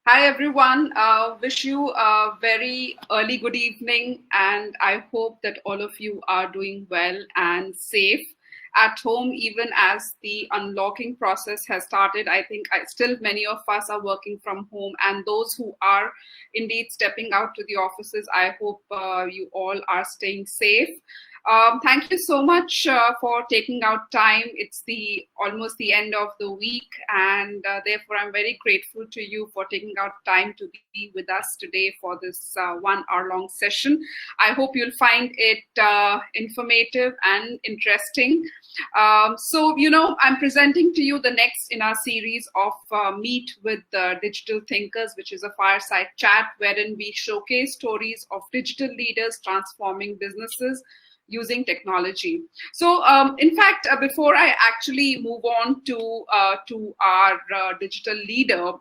Hi, everyone. Wish you a very early good evening, and I hope that all of you are doing well and safe at home, even as the unlocking process has started. I think still many of us are working from home, and those who are indeed stepping out to the offices, I hope you all are staying safe. Thank you so much for taking out time. It's almost the end of the week, and therefore I'm very grateful to you for taking out time to be with us today for this 1 hour long session. I hope you'll find it informative and interesting. I'm presenting to you the next in our series of Meet with Digital Thinkers, which is a fireside chat wherein we showcase stories of digital leaders transforming businesses using technology. So, in fact, before I actually move on to our digital leader,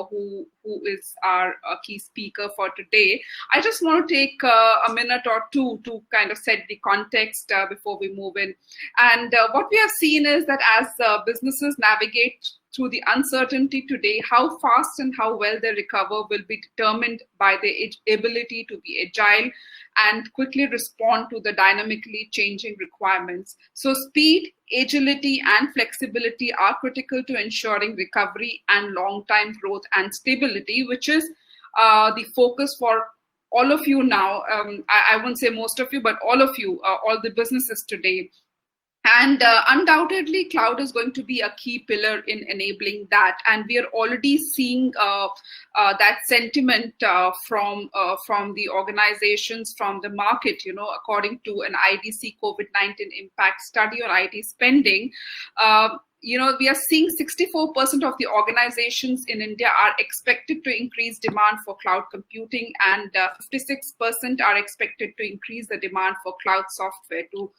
who is our key speaker for today, I just want to take a minute or two to kind of set the context before we move in. And what we have seen is that as businesses navigate through the uncertainty today, how fast and how well they recover will be determined by their ability to be agile and quickly respond to the dynamically changing requirements. So speed, agility, and flexibility are critical to ensuring recovery and long-term growth and stability, which is the focus for all of you now. I won't say most of you, but all of you, all the businesses today. And undoubtedly, cloud is going to be a key pillar in enabling that. And we are already seeing that sentiment from the organizations, from the market. According to an IDC COVID-19 impact study on IT spending, we are seeing 64% of the organizations in India are expected to increase demand for cloud computing, and 56% are expected to increase the demand for cloud software to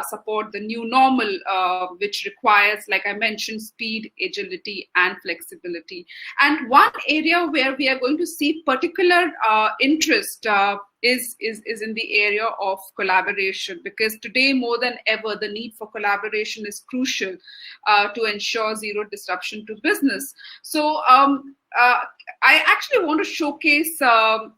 support the new normal, which requires, like I mentioned, speed, agility, and flexibility. And one area where we are going to see particular interest is in the area of collaboration, because today more than ever the need for collaboration is crucial to ensure zero disruption to business. So I actually want to showcase a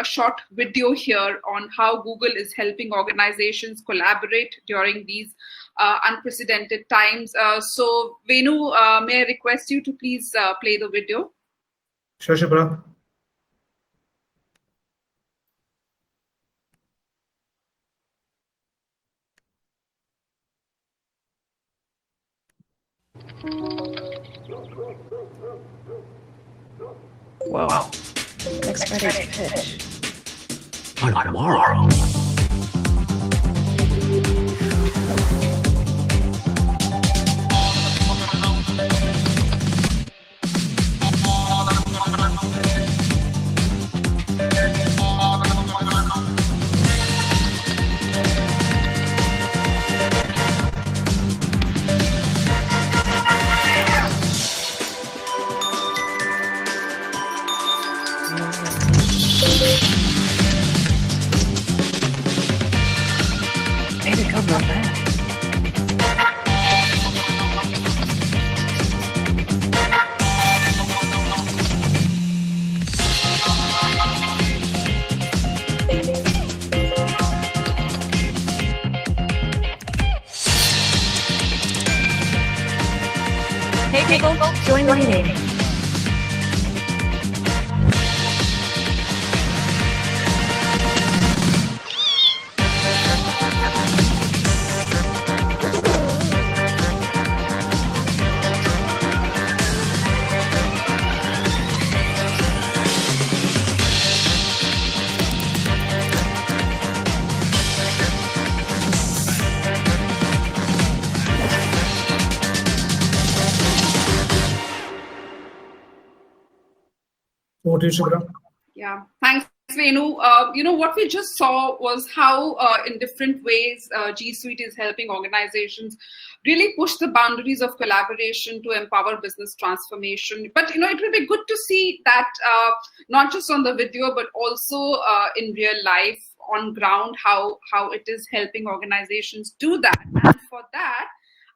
short video here on how Google is helping organizations collaborate during these unprecedented times. So Venu, may I request you to please play the video? Sure, Shubhra. Wow. Next Friday's pitch. On tomorrow. Hey people, join the meeting. Over to you, Shubhra. Yeah, thanks, Venu. What we just saw was how in different ways G Suite is helping organizations really push the boundaries of collaboration to empower business transformation. But, it will be good to see that not just on the video, but also in real life, on ground, how it is helping organizations do that. And for that,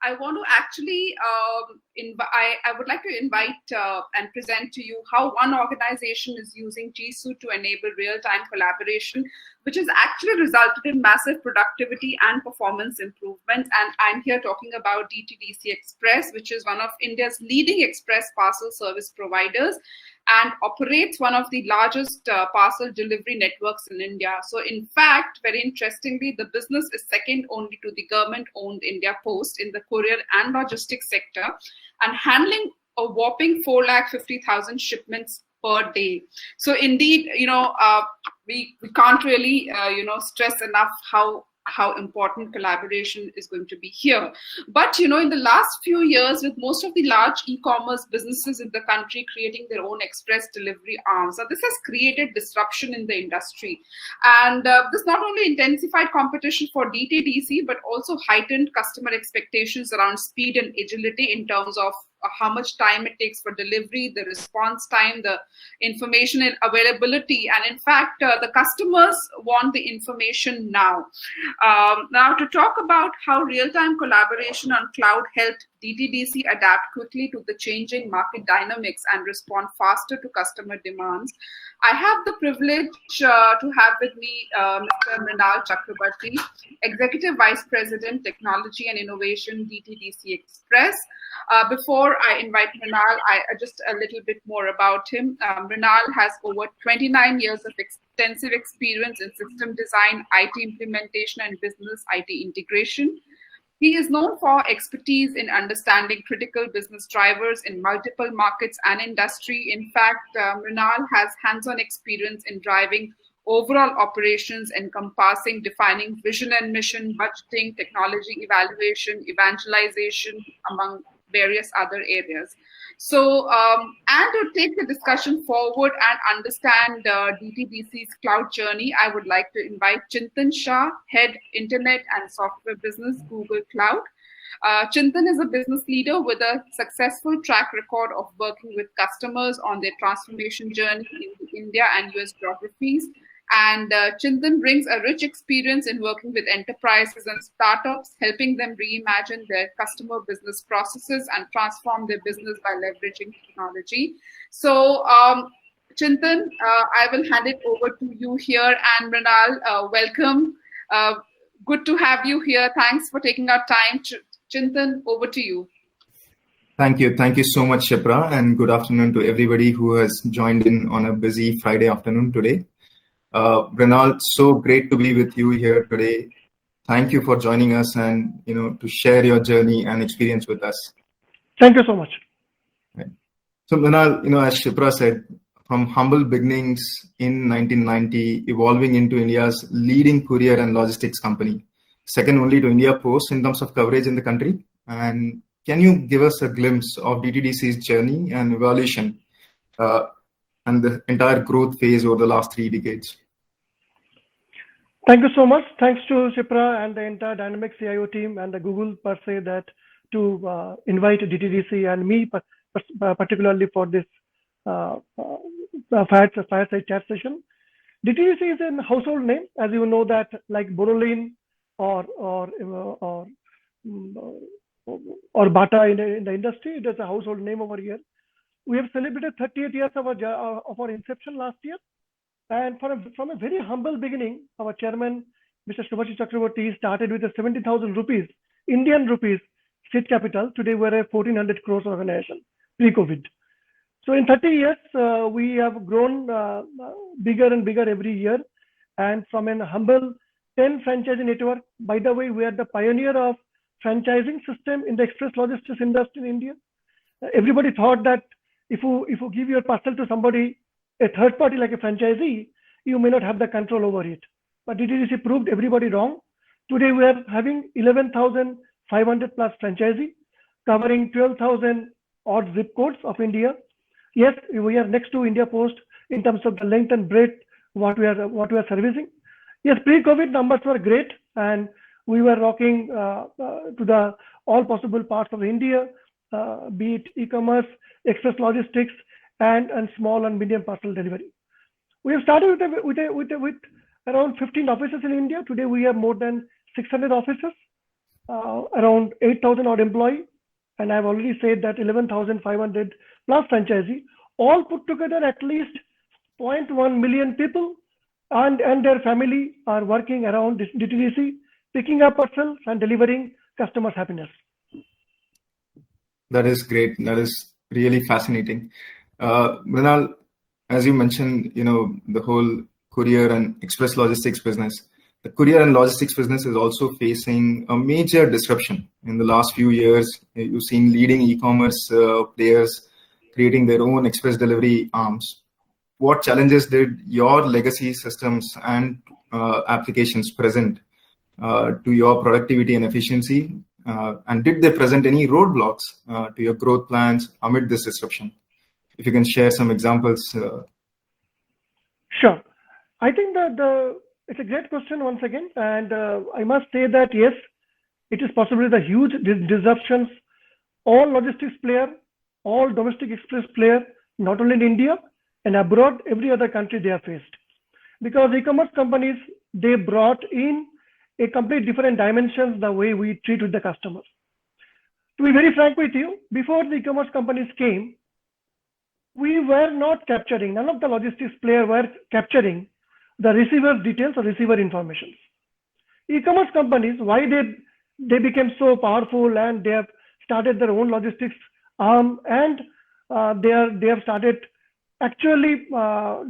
I want to actually, I would like to invite and present to you how one organization is using G Suite to enable real-time collaboration, which has actually resulted in massive productivity and performance improvements. And I'm here talking about DTDC Express, which is one of India's leading express parcel service providers and operates one of the largest parcel delivery networks in India. So in fact, very interestingly, the business is second only to the government-owned India Post in the courier and logistics sector, and handling a whopping 450,000 shipments per day. So indeed, we can't really, stress enough how important collaboration is going to be here. But, in the last few years, with most of the large e-commerce businesses in the country creating their own express delivery arms, this has created disruption in the industry. And this not only intensified competition for DTDC, but also heightened customer expectations around speed and agility in terms of how much time it takes for delivery, the response time, the information and availability. And in fact, the customers want the information now. Now, to talk about how real-time collaboration on cloud helped DTDC adapt quickly to the changing market dynamics and respond faster to customer demands, I have the privilege to have with me Mr. Mrinal Chakraborty, Executive Vice President, Technology and Innovation, DTDC Express. Before I invite Mrinal, just a little bit more about him. Mrinal has over 29 years of extensive experience in system design, IT implementation, and business IT integration. He is known for expertise in understanding critical business drivers in multiple markets and industry. In fact, Mrinal has hands-on experience in driving overall operations encompassing defining vision and mission, budgeting, technology evaluation, evangelization, among various other areas. So, and to take the discussion forward and understand DTDC's cloud journey, I would like to invite Chintan Shah, Head Internet and Software Business, Google Cloud. Chintan is a business leader with a successful track record of working with customers on their transformation journey in India and US geographies. And Chintan brings a rich experience in working with enterprises and startups, helping them reimagine their customer business processes and transform their business by leveraging technology. So, Chintan, I will hand it over to you here. And Mrinal, welcome. Good to have you here. Thanks for taking our time. Chintan, over to you. Thank you. Thank you so much, Shipra, and good afternoon to everybody who has joined in on a busy Friday afternoon today. Mrinal, so great to be with you here today. Thank you for joining us and, to share your journey and experience with us. Thank you so much. Right. So Mrinal, as Shipra said, from humble beginnings in 1990, evolving into India's leading courier and logistics company, second only to India Post in terms of coverage in the country. And can you give us a glimpse of DTDC's journey and evolution and the entire growth phase over the last 3 decades? Thank you so much. Thanks to Shipra and the entire Dynamic CIO team and the Google per se that to invite DTDC and me particularly for this Fireside Chat session. DTDC is a household name, as you know that like Borolin or Bata in the industry. It is a household name over here. We have celebrated 38 years of our inception last year. And from a very humble beginning, our chairman, Mr. Subhash Chakraborty, started with a 70,000 rupees, Indian rupees, seed capital. Today we're a 1,400 crores organization, pre-COVID. So in 30 years, we have grown bigger and bigger every year. And from a humble 10 franchising network, by the way, we are the pioneer of franchising system in the express logistics industry in India. Everybody thought that if you give your parcel to somebody, a third party like a franchisee, you may not have the control over it. But DTDC proved everybody wrong. Today we are having 11,500 plus franchisee, covering 12,000 odd zip codes of India. Yes, we are next to India Post in terms of the length and breadth what we are servicing. Yes, pre-COVID numbers were great, and we were rocking to the all possible parts of India, be it e-commerce, express logistics, and small and medium parcel delivery. We have started with around 15 offices in India. Today we have more than 600 offices. around 8,000 odd employee, and I've already said that 11,500 plus franchisee, all put together at least 0.1 million people and their family are working around this DTDC, picking up parcels and delivering customers' happiness. That is great. That is really fascinating. Mrinal, as you mentioned, the whole courier and express logistics business. The courier and logistics business is also facing a major disruption in the last few years. You've seen leading e-commerce players creating their own express delivery arms. What challenges did your legacy systems and applications present to your productivity and efficiency? And did they present any roadblocks to your growth plans amid this disruption? If you can share some examples. Sure. I think that it's a great question once again. And I must say that, yes, it is possibly the huge disruptions all logistics player, all domestic express player, not only in India and abroad, every other country they have faced. Because e-commerce companies, they brought in a complete different dimensions the way we treat with the customers. To be very frank with you, before the e-commerce companies came, we were not capturing, none of the logistics players were capturing the receiver's details or receiver information. E-commerce companies, why they became so powerful and they have started their own logistics arm and they have started actually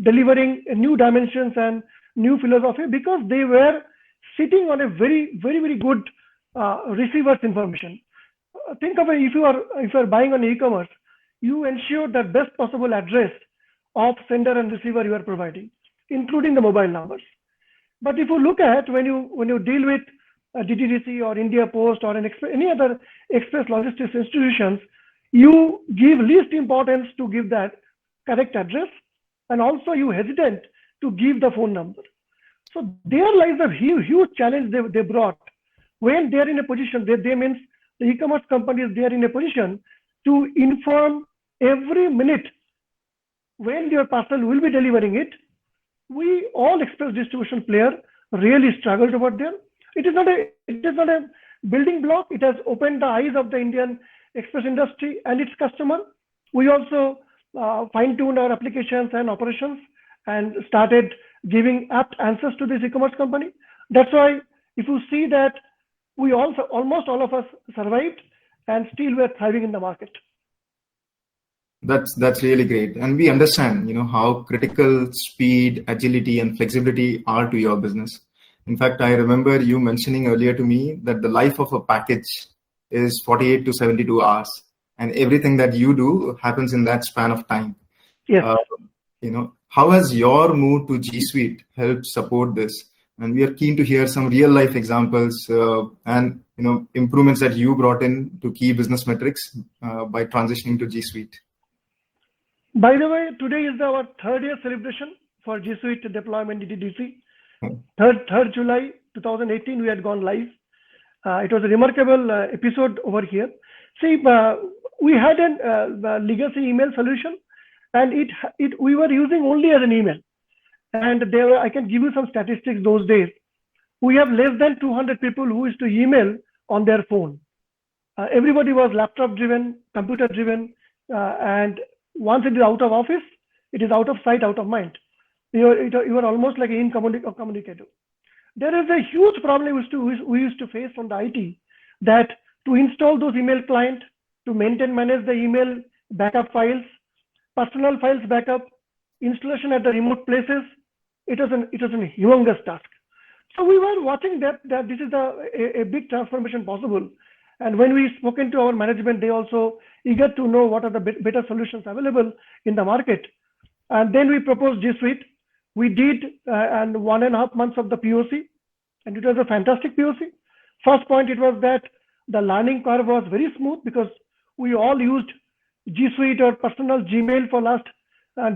delivering new dimensions and new philosophy because they were sitting on a very, very, very good receiver's information. Think of it, if you are buying on e-commerce, you ensure the best possible address of sender and receiver you are providing, including the mobile numbers. But if you look at when you deal with DTDC or India Post or any other express logistics institutions, you give least importance to give that correct address, and also you hesitant to give the phone number. So there lies a huge challenge they brought. When they are in a position, they means the e-commerce companies, they are in a position to inform every minute when your parcel will be delivering it. We all express distribution player really struggled over there. It is not a building block. It has opened the eyes of the Indian express industry and its customer. We also fine-tuned our applications and operations and started giving apt answers to this e-commerce company. That's why if you see that we also almost all of us survived and still we're thriving in the market. That's really great. And we understand, how critical speed, agility, and flexibility are to your business. In fact, I remember you mentioning earlier to me that the life of a package is 48 to 72 hours. And everything that you do happens in that span of time. Yes. How has your move to G Suite helped support this? And we are keen to hear some real life examples and improvements that you brought in to key business metrics by transitioning to G Suite. By the way, today is our third year celebration for G Suite deployment DTDC. 3rd July 2018, we had gone live. It was a remarkable episode over here. See, we had a legacy email solution, and we were using only as an email. And I can give you some statistics those days. We have less than 200 people who used to email on their phone. Everybody was laptop driven, computer driven, and once it is out of office, it is out of sight, out of mind. You are almost like an incommunicator. There is a huge problem we used to face from the IT, that to install those email clients, to maintain, manage the email backup files, personal files backup, installation at the remote places, it was a humongous task. So we were watching that this is a big transformation possible. And when we spoken to our management, they also eager to know what are the better solutions available in the market. And then we proposed G Suite. We did and 1.5 months of the POC, and it was a fantastic POC. First point, it was that the learning curve was very smooth because we all used G Suite or personal Gmail for last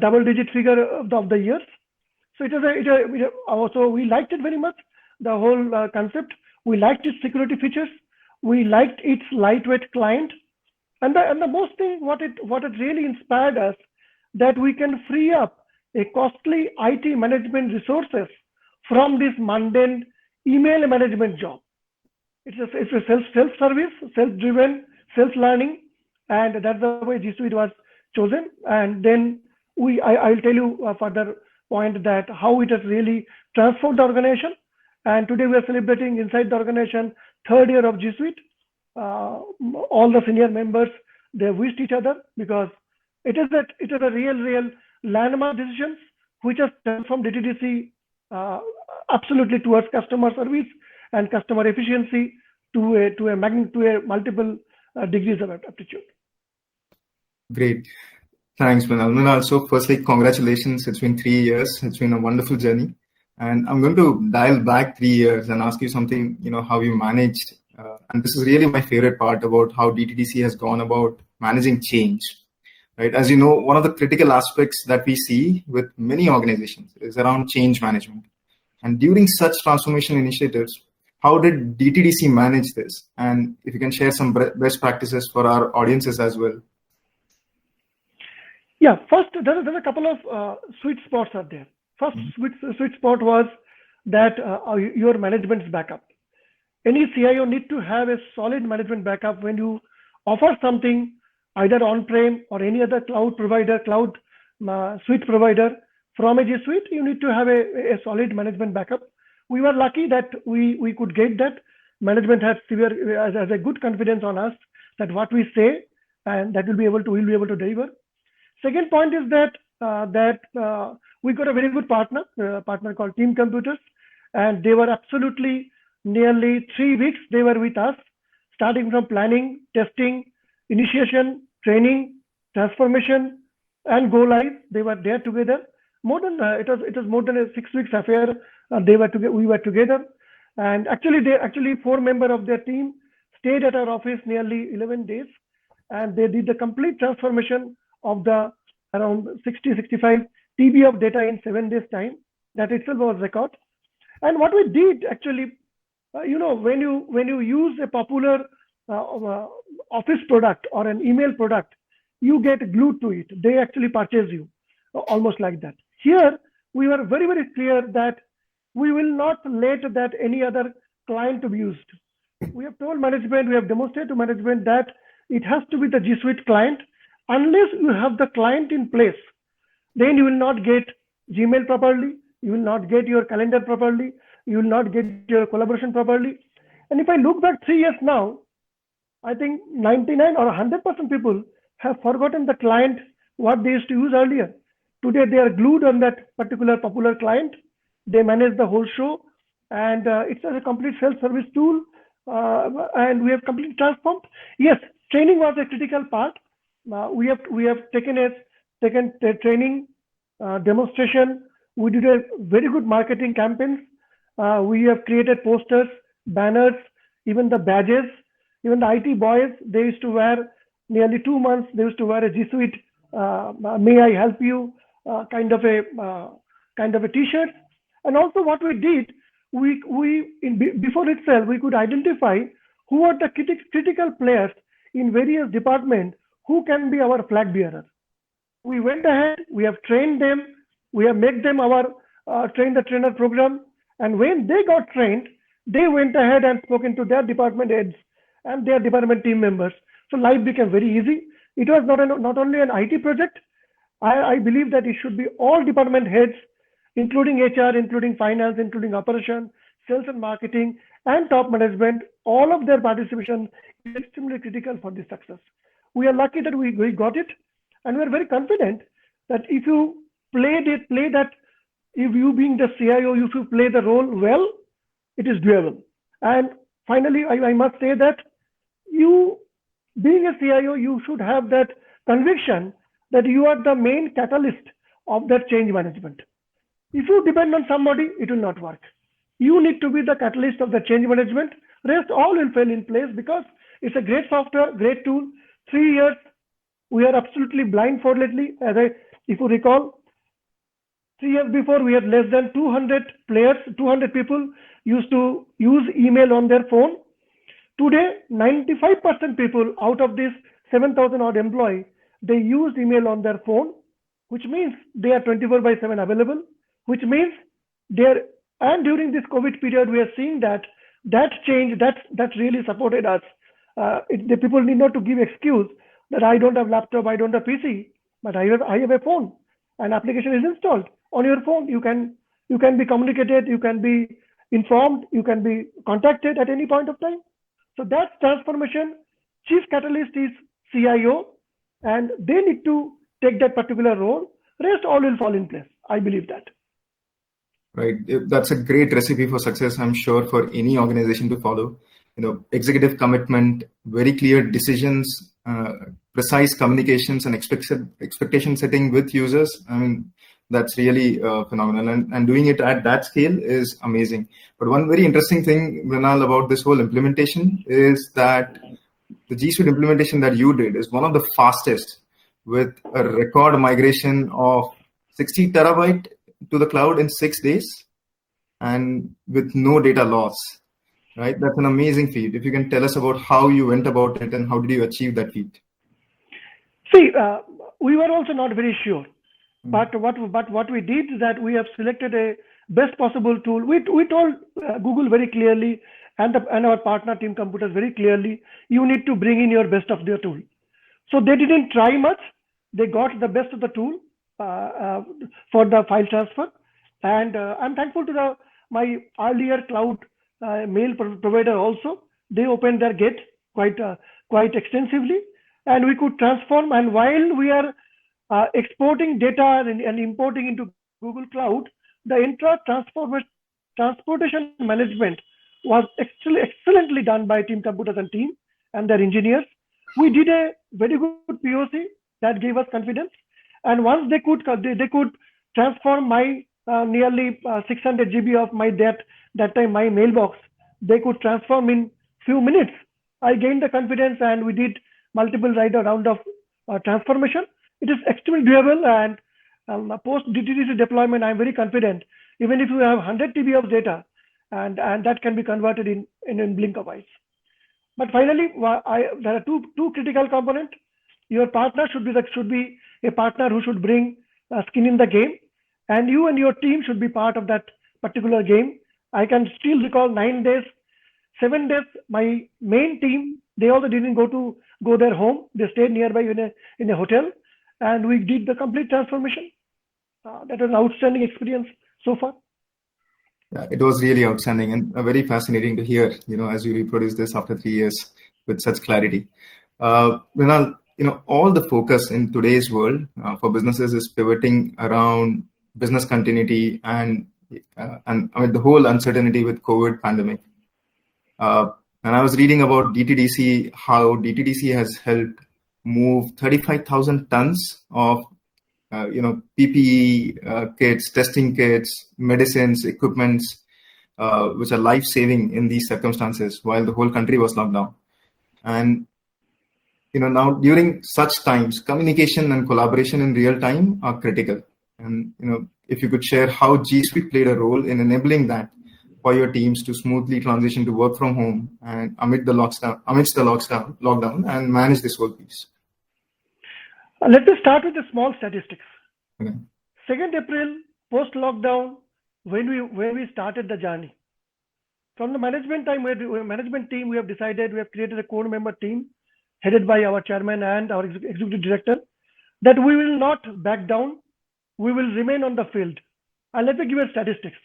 double-digit figure of the years. So also we liked it very much, the whole concept. We liked its security features. We liked its lightweight client, and the most thing what it really inspired us, that we can free up a costly IT management resources from this mundane email management job. it's a self-service, self-driven, self-learning, and that's the way G Suite was chosen. And then I'll tell you a further point that how it has really transformed the organization. And today we are celebrating inside the organization 3rd year of G Suite. All the senior members, they wished each other because it is a real landmark decisions which has transformed DTDC absolutely towards customer service and customer efficiency to a multiple degrees of aptitude. Great. Thanks, Mrinal. Mrinal, so firstly, congratulations. It's been 3 years. It's been a wonderful journey. And I'm going to dial back 3 years and ask you something, how you managed. And this is really my favorite part about how DTDC has gone about managing change. Right? As you know, one of the critical aspects that we see with many organizations is around change management. And during such transformation initiatives, how did DTDC manage this? And if you can share some best practices for our audiences as well. Yeah, first, there's a couple of sweet spots are there. First sweet spot was that your management's backup. Any CIO need to have a solid management backup when you offer something either on-prem or any other cloud provider, cloud suite provider from a G Suite. You need to have a solid management backup. We were lucky that we could get that. Management has a good confidence on us that what we say and that we'll be able to deliver. Second point is that we got a very good partner called Team Computers, and they were absolutely nearly 3 weeks. They were with us, starting from planning, testing, initiation, training, transformation, and go live. They were there together. It was more than a 6 weeks affair. We were together, and actually 4 members of their team stayed at our office nearly 11 days, and they did the complete transformation of the around 60-65 TB of data in 7 days time. That itself was record. And what we did actually, when you use a popular office product or an email product, you get glued to it. They actually purchase you, almost like that. Here, we were very, very clear that we will not let that any other client to be used. We have told management, we have demonstrated to management that it has to be the G Suite client. Unless you have the client in place, then you will not get Gmail properly, you will not get your calendar properly, you will not get your collaboration properly. And if I look back 3 years now, I think 99 or 100% people have forgotten the client, what they used to use earlier. Today, they are glued on that particular popular client. They manage the whole show, and it's a complete self-service tool, and we have completely transformed. Yes, training was a critical part. We have taken a training demonstration. We did a very good marketing campaigns. We have created posters, banners, even the badges. Even the IT boys, they used to wear nearly 2 months. They used to wear a G Suite, may I help you, kind of a T-shirt. And also, what we did, before itself, we could identify who are the critical players in various departments who can be our flag bearer. We went ahead, we have trained them, we have made them our train the trainer program. And when they got trained, they went ahead and spoken to their department heads and their department team members. So life became very easy. It was not only an IT project. I believe that it should be all department heads, including HR, including finance, including operation, sales and marketing, and top management. All of their participation is extremely critical for this success. We are lucky that we got it, and we are very confident that if you play that, if you being the CIO, if you play the role well, it is doable. And finally, I must say that you, being a CIO, you should have that conviction that you are the main catalyst of that change management. If you depend on somebody, it will not work. You need to be the catalyst of the change management. Rest all will fall in place because it's a great software, great tool. 3 years, we are absolutely blindfoldedly. If you recall, 3 years before, we had less than 200 players, 200 people used to use email on their phone. Today, 95% people out of this 7,000 odd employees, they use email on their phone, which means they are 24/7 available, which means and during this COVID period, we are seeing that that change, that's really supported us. The people need not to give excuse that I don't have laptop, I don't have PC, but I have a phone. An application is installed on your phone. You can be communicated, you can be informed, you can be contacted at any point of time. So that's transformation. Chief catalyst is CIO, and they need to take that particular role. Rest all will fall in place. I believe that. Right. That's a great recipe for success, I'm sure, for any organization to follow. Executive commitment, very clear decisions, precise communications, and expectation setting with users. I mean, that's really phenomenal. And doing it at that scale is amazing. But one very interesting thing, Mrinal, about this whole implementation is that the G Suite implementation that you did is one of the fastest, with a record migration of 60 terabyte to the cloud in 6 days and with no data loss, right? That's an amazing feat. If you can tell us about how you went about it and how did you achieve that feat? See, we were also not very sure, but what we did is that we have selected a best possible tool. We told Google very clearly, and our partner Team Computers very clearly, you need to bring in your best of their tool. So they didn't try much. They got the best of the tool for the file transfer, and I'm thankful to my earlier cloud mail provider also. They opened their gate quite extensively, and we could transform. And while we are exporting data and importing into Google Cloud, the transportation management was excellently done by Team Computers and team and their engineers. We did a very good POC that gave us confidence. And once they could transform my nearly 600 GB of my that time my mailbox, they could transform in few minutes. I gained the confidence, and we did multiple round of transformation. It is extremely doable, and post DTDC deployment, I'm very confident. Even if you have 100 TB of data, and that can be converted in blink of eyes. But finally, there are two critical components. Your partner should be a partner who should bring skin in the game, and you and your team should be part of that particular game. I can still recall 9 days, 7 days. My main team, they also didn't go their home. They stayed nearby in a hotel, and we did the complete transformation. That was an outstanding experience so far. Yeah, it was really outstanding and very fascinating to hear, as you reproduce this after 3 years with such clarity. Mrinal, all the focus in today's world for businesses is pivoting around business continuity and the whole uncertainty with COVID pandemic. And I was reading about DTDC, how DTDC has helped move 35,000 tons of PPE kits, testing kits, medicines, equipments, which are life-saving in these circumstances while the whole country was locked down. And now during such times, communication and collaboration in real time are critical. And if you could share how G Suite played a role in enabling that for your teams to smoothly transition to work from home and amidst the lockdown and manage this whole piece. Let me start with the small statistics. Okay. 2nd April, post-lockdown, when we started the journey. From the management team, we have decided, we have created a core member team headed by our chairman and our executive director, that we will not back down. We will remain on the field. And let me give you statistics.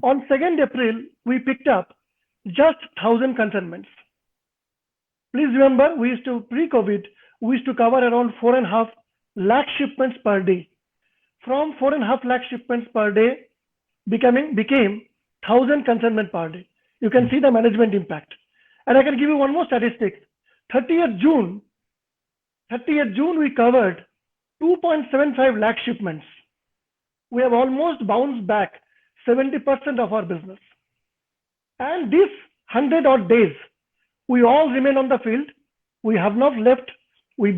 On 2nd April, we picked up just 1,000 consignments. Please remember, pre-COVID, we used to cover around 4.5 lakh shipments per day. From 4.5 lakh shipments per day became 1,000 consignments per day. You can see the management impact. And I can give you one more statistic. 30th June, we covered 2.75 lakh shipments. We have almost bounced back 70% of our business. And these 100 odd days, we all remain on the field. We have not left. We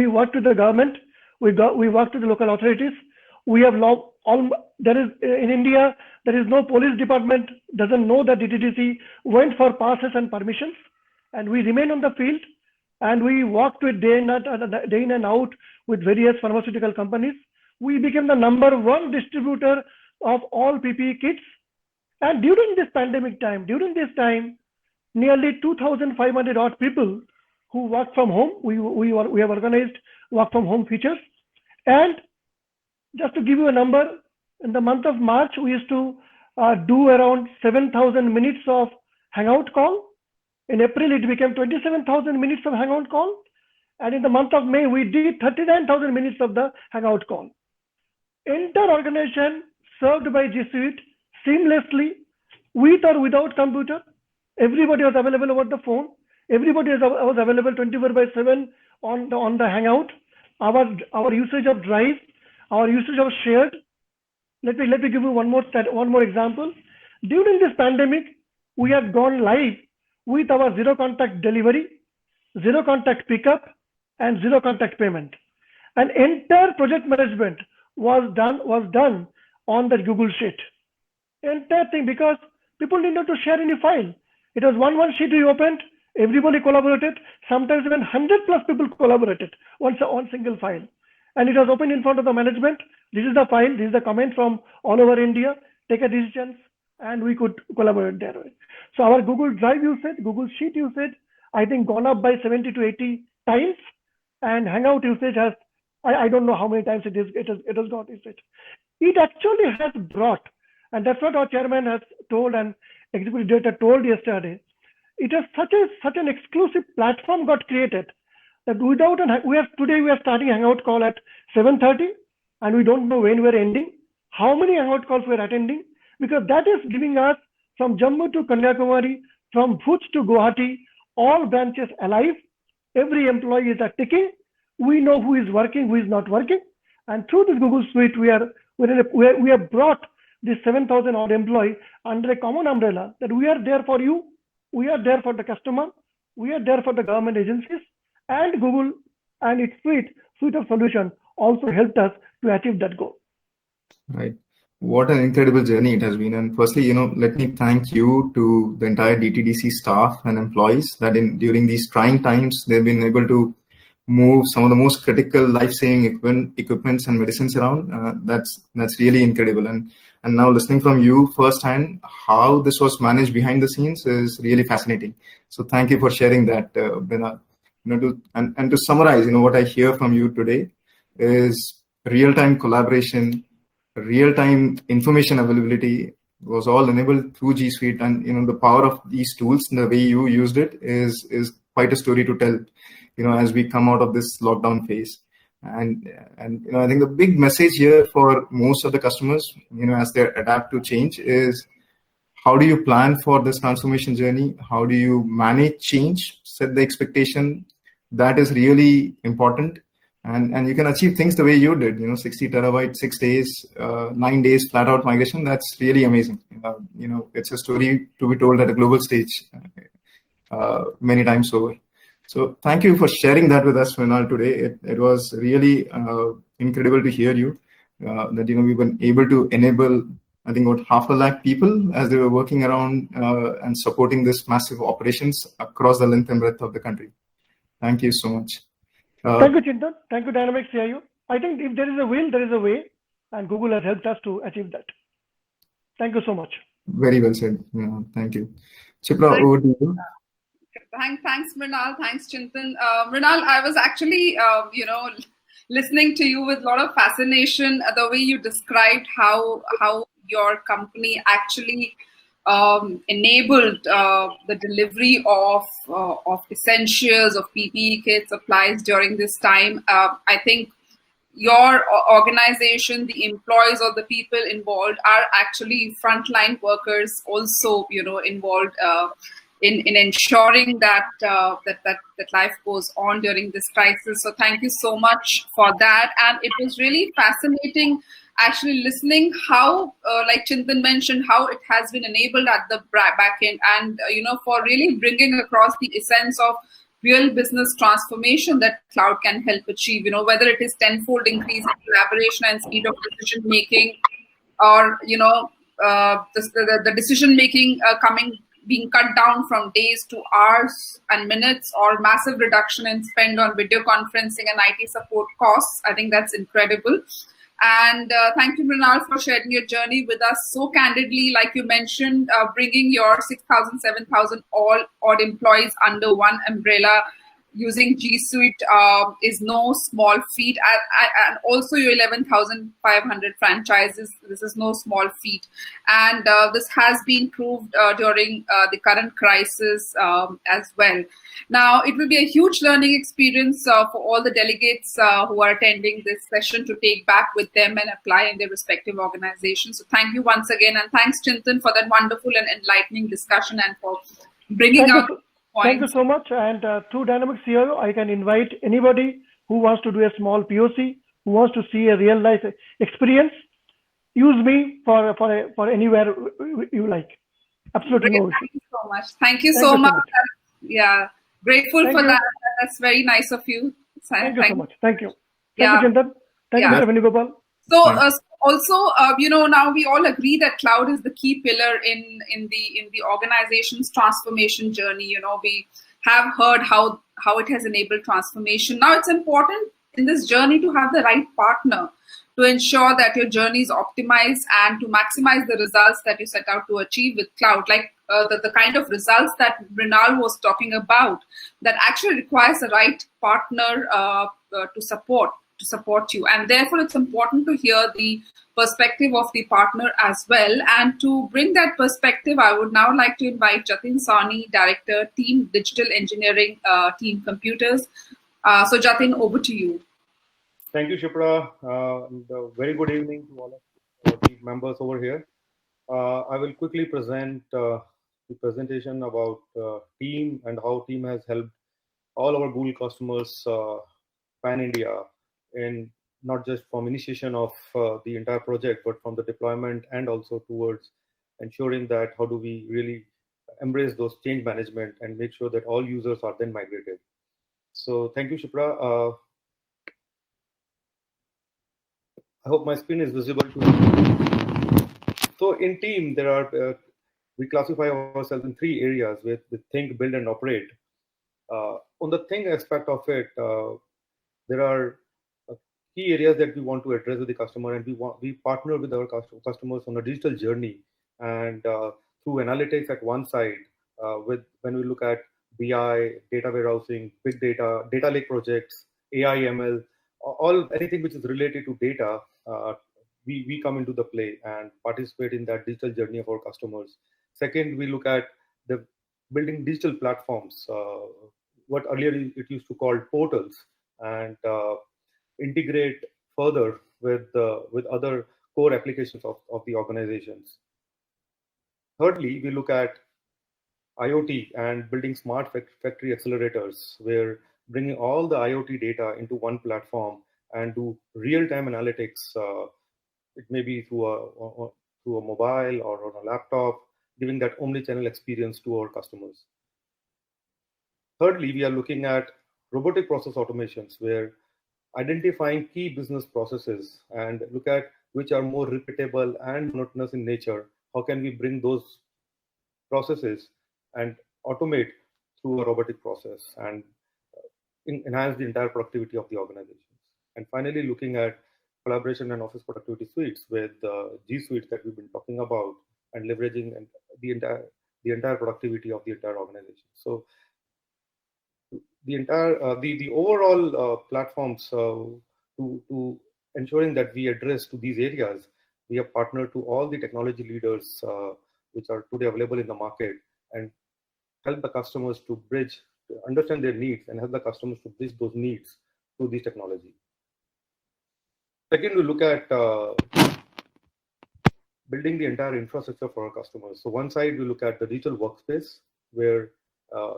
work with the government. We work with the local authorities. We have in India, there is no police department doesn't know that DTDC went for passes and permissions, and we remain on the field, and we worked with day in and out with various pharmaceutical companies. We became the #1 distributor of all PPE kits And during this pandemic time, nearly 2,500 odd people who work from home, we have organized work from home features. And just to give you a number, in the month of March, we used to do around 7,000 minutes of Hangout call. In April, it became 27,000 minutes of Hangout call. And in the month of May, we did 39,000 minutes of the Hangout call. Entire organization served by G Suite seamlessly, with or without computer. Everybody was available over the phone. Everybody was available 24/7 on the Hangout. Our usage of Drive, our usage of Shared. Let me give you one more example. During this pandemic, we have gone live with our zero contact delivery, zero contact pickup, and zero contact payment. And entire project management was done on the Google Sheet. Entire thing, because people didn't have to share any file. It was one sheet we opened, everybody collaborated, sometimes even 100+ people collaborated on single file. And it was open in front of the management. This is the file, this is the comment from all over India, take a decision, and we could collaborate there. So our Google Drive usage, Google Sheet usage, I think gone up by 70 to 80 times. And Hangout usage has, I don't know how many times it has got usage. It actually has brought, and that's what our chairman has told and executive director told yesterday. It is such an exclusive platform got created that today we are starting Hangout call at 7:30, and we don't know when we're ending, how many Hangout calls we're attending, because that is giving us from Jammu to Kanyakumari, from Bhuj to Guwahati, all branches alive. Every employee is ticking. We know who is working, who is not working, and through this Google Suite, we have brought this 7,000 odd employee under a common umbrella that we are there for you, we are there for the customer, we are there for the government agencies, and Google and its suite of solutions also helped us to achieve that goal. Right. What an incredible journey it has been. And firstly, let me thank you to the entire DTDC staff and employees that during these trying times, they've been able to move some of the most critical life-saving equipments and medicines around. That's really incredible. And now listening from you firsthand, how this was managed behind the scenes is really fascinating. So thank you for sharing that, Mrinal. To summarize, what I hear from you today is real-time collaboration, real-time information availability was all enabled through G Suite, and the power of these tools and the way you used it is quite a story to tell, as we come out of this lockdown phase. And I think the big message here for most of the customers, as they adapt to change, is how do you plan for this transformation journey? How do you manage change? Set the expectation. That is really important. And you can achieve things the way you did, 60 terabytes, 6 days, 9 days flat out migration. That's really amazing. It's a story to be told at a global stage many times over. So thank you for sharing that with us, Mrinal, today. It was really incredible to hear you that, we've been able to enable, I think, about 500,000 people as they were working around and supporting this massive operations across the length and breadth of the country. Thank you so much. Thank you, Chintan. Thank you, Dynamic CIO. I think if there is a will, there is a way, and Google has helped us to achieve that. Thank you so much. Very well said. Thank you. Chipra, over to you. Thanks, Mrinal. Thanks, Chintan. Mrinal, I was actually, listening to you with a lot of fascination, the way you described how your company actually enabled the delivery of essentials, of PPE kits, supplies during this time. I think your organization, the employees or the people involved are actually frontline workers also, involved in ensuring that life goes on during this crisis. So thank you so much for that. And it was really fascinating actually listening how, like Chintan mentioned, how it has been enabled at the back end and, for really bringing across the essence of real business transformation that cloud can help achieve, whether it is tenfold increase in collaboration and speed of decision making, or, the decision making being cut down from days to hours and minutes, or massive reduction in spend on video conferencing and IT support costs. I think that's incredible. And thank you, Mrinal, for sharing your journey with us so candidly. Like you mentioned, bringing your 6,000, 7,000 all odd employees under one umbrella using G Suite is no small feat. And also your 11,500 franchises, this is no small feat. And this has been proved during the current crisis as well. Now, it will be a huge learning experience for all the delegates who are attending this session to take back with them and apply in their respective organizations. So thank you once again. And thanks, Chintan, for that wonderful and enlightening discussion and for bringing out points. Thank you so much. And through Dynamic CIO, I can invite anybody who wants to do a small POC, who wants to see a real life experience. Use me for anywhere you like. Absolutely no issue. Thank you so much. Thank you so much. Yeah, grateful for that. That's very nice of you. Thank you so much. Thank you. Yeah. Thank you, Chintan. Thank you, Venugopal. So also, now we all agree that cloud is the key pillar in the organization's transformation journey. We have heard how it has enabled transformation. Now it's important in this journey to have the right partner to ensure that your journey is optimized and to maximize the results that you set out to achieve with cloud, like the kind of results that Mrinal was talking about, that actually requires the right partner to support you. And therefore, it's important to hear the perspective of the partner as well. And to bring that perspective, I would now like to invite Jatin Sawhney, Director, Team Digital Engineering, Team Computers. So Jatin, over to you. Thank you, Shipra. And very good evening to all of the members over here. I will quickly present the presentation about Team and how Team has helped all our Google customers pan-India in not just from initiation of the entire project, but from the deployment and also towards ensuring that how do we really embrace those change management and make sure that all users are then migrated. So thank you, Shipra. I hope my screen is visible to you. So in Team, there are we classify ourselves in 3 areas with think, build, and operate. On the think aspect of it, there are key areas that we want to address with the customer, and we partner with our customers on a digital journey, and through analytics at one side, when we look at BI, data warehousing, big data, data lake projects, AI, ML, anything which is related to data, we come into the play and participate in that digital journey of our customers. Second, we look at the building digital platforms, what earlier it used to call portals, and integrate further with other core applications of the organizations. Thirdly, we look at IoT and building smart factory accelerators, where bringing all the IoT data into one platform and do real-time analytics. It may be through a mobile or on a laptop, giving that omni-channel experience to our customers. Thirdly, we are looking at robotic process automations, where identifying key business processes and look at which are more repeatable and monotonous in nature. How can we bring those processes and automate through a robotic process and enhance the entire productivity of the organizations? And finally, looking at collaboration and office productivity suites with G Suites that we've been talking about, and leveraging the entire productivity of the entire organization. So the entire the overall platforms to ensuring that we address to these areas, we have partnered to all the technology leaders which are today available in the market, and help the customers to bridge, to understand their needs, and help the customers to bridge those needs through this technology. Second, we look at building the entire infrastructure for our customers. So one side, we look at the digital workspace, where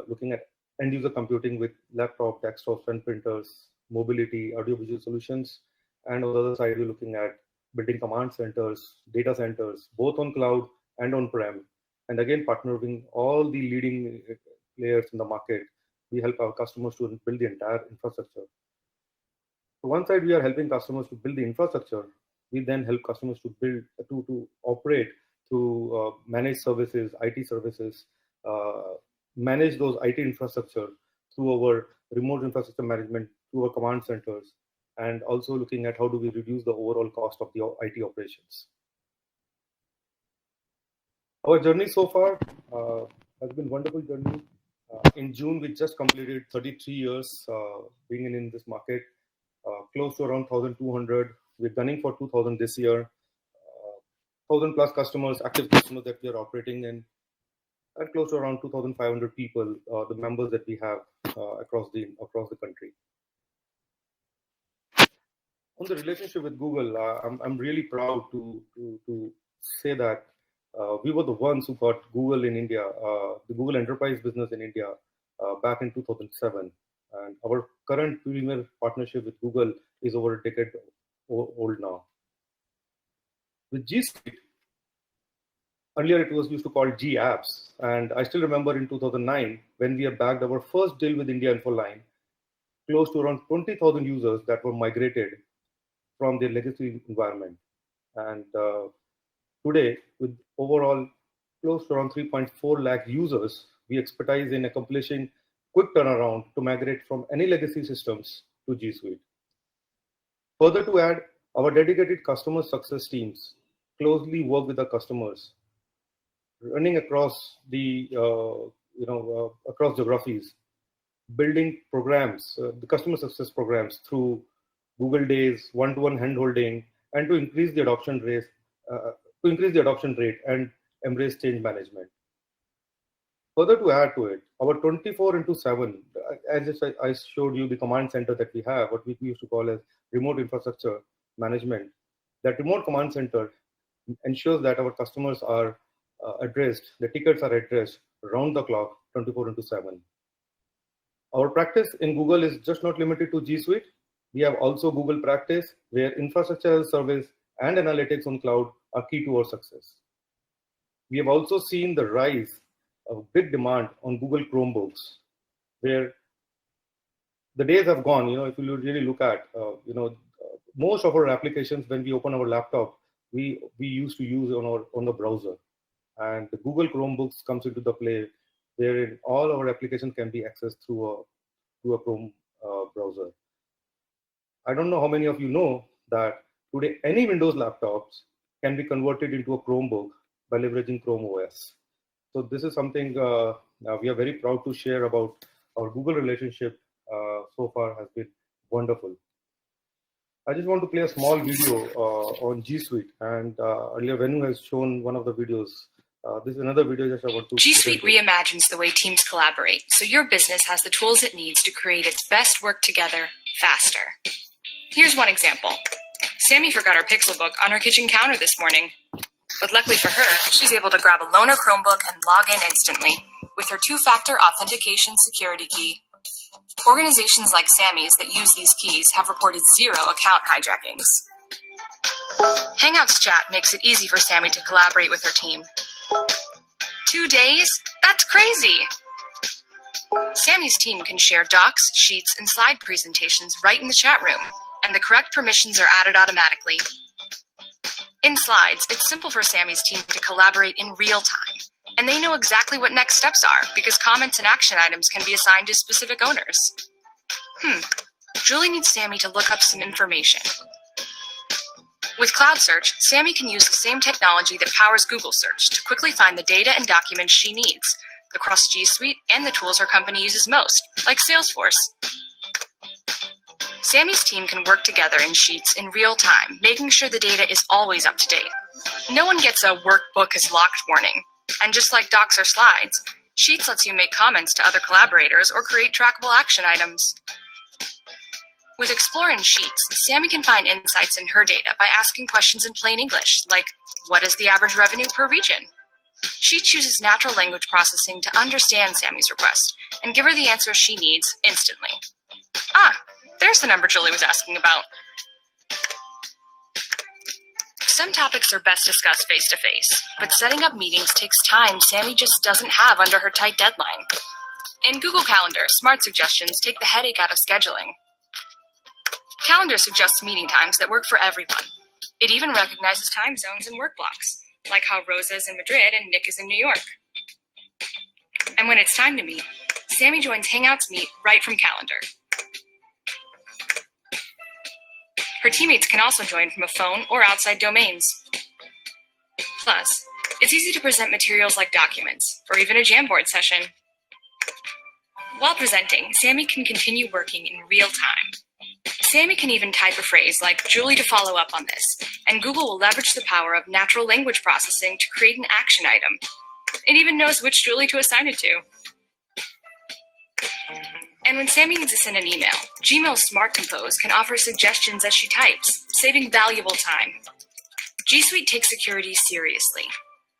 looking at end user computing with laptop, desktop, front printers, mobility, audiovisual solutions. And on the other side, we're looking at building command centers, data centers, both on cloud and on-prem. And again, partnering all the leading players in the market, we help our customers to build the entire infrastructure. So one side, we are helping customers to build the infrastructure. We then help customers to build, to operate through managed services, IT services, manage those IT infrastructure through our remote infrastructure management, through our command centers, and also looking at how do we reduce the overall cost of the IT operations. Our journey so far has been a wonderful journey. In June, we just completed 33 years being in this market, close to around 1,200. We're gunning for 2,000 this year. 1,000 plus customers, active customers that we are operating in, and close to around 2,500 people, the members that we have across the country. On the relationship with Google, I'm really proud to say that we were the ones who got Google in India, the Google enterprise business in India back in 2007. And our current premier partnership with Google is over a decade old now. With G Suite, earlier it was used to call G Apps. And I still remember in 2009, when we had bagged our first deal with India Infoline, close to around 20,000 users that were migrated from their legacy environment. And today, with overall close to around 3.4 lakh users, we expertise in accomplishing quick turnaround to migrate from any legacy systems to G Suite. Further to add, our dedicated customer success teams closely work with our customers, running across the across geographies, building programs, the customer success programs through Google Days, one-to-one hand-holding, and to increase the adoption rate, and embrace change management. Further to add to it, our 24/7, as I showed you the command center that we have, what we used to call as remote infrastructure management. That remote command center ensures that our customers are addressed, the tickets are addressed round the clock, 24/7. Our practice in Google is just not limited to G Suite. We have also Google practice, where infrastructure as a service and analytics on cloud are key to our success. We have also seen the rise of big demand on Google Chromebooks, where the days have gone. If you really look at, most of our applications, when we open our laptop, we used to use on the browser, and the Google Chromebooks comes into the play, wherein all our applications can be accessed through a Chrome browser. I don't know how many of you know that today any Windows laptops can be converted into a Chromebook by leveraging Chrome OS. So this is something we are very proud to share about. Our Google relationship so far has been wonderful. I just want to play a small video on G Suite, and earlier Venu has shown one of the videos. This is another video just I want to. G Suite reimagines the way teams collaborate, so your business has the tools it needs to create its best work together faster. Here's one example. Sammy forgot her Pixel book on her kitchen counter this morning. But luckily for her, she's able to grab a loaner Chromebook and log in instantly with her two-factor authentication security key. Organizations like Sammy's that use these keys have reported 0 account hijackings. Hangouts chat makes it easy for Sammy to collaborate with her team. 2 days? That's crazy! Sammy's team can share docs, sheets, and slide presentations right in the chat room, and the correct permissions are added automatically. In Slides, it's simple for Sammy's team to collaborate in real time, and they know exactly what next steps are because comments and action items can be assigned to specific owners. Julie needs Sammy to look up some information. With Cloud Search, Sammy can use the same technology that powers Google Search to quickly find the data and documents she needs across G Suite and the tools her company uses most, like Salesforce. Sammy's team can work together in Sheets in real time, making sure the data is always up to date. No one gets a workbook is locked warning. And just like docs or slides, Sheets lets you make comments to other collaborators or create trackable action items. With Explore in Sheets, Sammy can find insights in her data by asking questions in plain English, like, what is the average revenue per region? She chooses natural language processing to understand Sammy's request and give her the answers she needs instantly. There's the number Julie was asking about. Some topics are best discussed face-to-face, but setting up meetings takes time Sammy just doesn't have under her tight deadline. In Google Calendar, Smart Suggestions take the headache out of scheduling. Calendar suggests meeting times that work for everyone. It even recognizes time zones and work blocks, like how Rosa is in Madrid and Nick is in New York. And when it's time to meet, Sammy joins Hangouts Meet right from Calendar. Her teammates can also join from a phone or outside domains. Plus, it's easy to present materials like documents or even a Jamboard session. While presenting, Sammy can continue working in real time. Sammy can even type a phrase like "Julie to follow up on this," and Google will leverage the power of natural language processing to create an action item. It even knows which Julie to assign it to. And when Sammy needs to send an email, Gmail's Smart Compose can offer suggestions as she types, saving valuable time. G Suite takes security seriously.